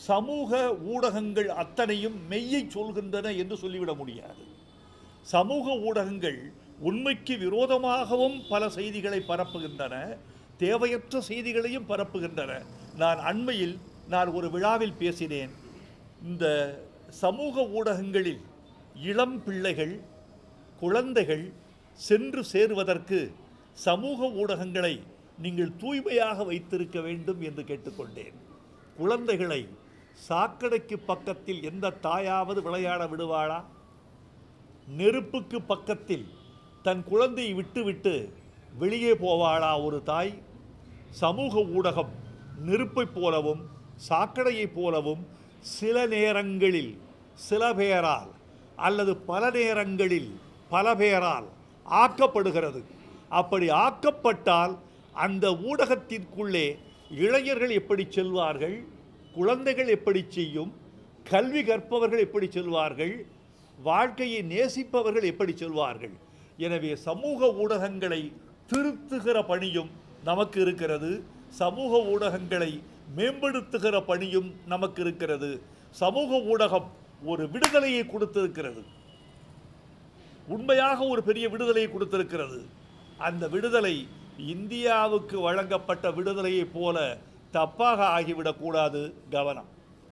சமூக ஊடகங்கள் அத்தனையும் மெய்யை சொல்கின்றன என்று சொல்லிவிட முடியாது. சமூக ஊடகங்கள் உண்மைக்கு விரோதமாகவும் பல செய்திகளை பரப்புகின்றன, தேவையற்ற செய்திகளையும் பரப்புகின்றன. நான் அண்மையில் ஒரு விழாவில் பேசினேன். இந்த சமூக ஊடகங்களில் இளம் பிள்ளைகள், குழந்தைகள் சென்று சேருவதற்கு சமூக ஊடகங்களை நீங்கள் தூய்மையாக வைத்திருக்க வேண்டும் என்று கேட்டுக்கொண்டேன். குழந்தைகளை சாக்கடைக்கு பக்கத்தில் எந்த தாயாவது விளையாட விடுவாளா? நெருப்புக்கு பக்கத்தில் தன் குழந்தையை விட்டுவிட்டு வெளியே போவாளா ஒரு தாய்? சமூக ஊடகம் நெருப்பைப் போலவும் சாக்கடையைப் போலவும் சில நேரங்களில் சில பேரால் அல்லது பல நேரங்களில் பல பேரால் ஆக்கப்படுகிறது. அப்படி ஆக்கப்பட்டால் அந்த ஊடகத்திற்குள்ளே இளைஞர்கள் எப்படி செல்வார்கள்? குழந்தைகள் எப்படி செய்யும்? கல்வி கற்பவர்கள் எப்படி செல்வார்கள்? வாழ்க்கையை நேசிப்பவர்கள் எப்படி செல்வார்கள்? எனவே சமூக ஊடகங்களை திருத்துகிற பணியும் நமக்கு இருக்கிறது. சமூக ஊடகங்களை மேம்படுத்துகிற பணியும் நமக்கு இருக்கிறது. சமூக ஊடகம் ஒரு விடுதலையை கொடுத்திருக்கிறது, உண்மையாக ஒரு பெரிய விடுதலையை கொடுத்திருக்கிறது. அந்த விடுதலை இந்தியாவுக்கு வழங்கப்பட்ட விடுதலையைப் போல தப்பாக ஆகிவிடக்கூடாது. கவனம்.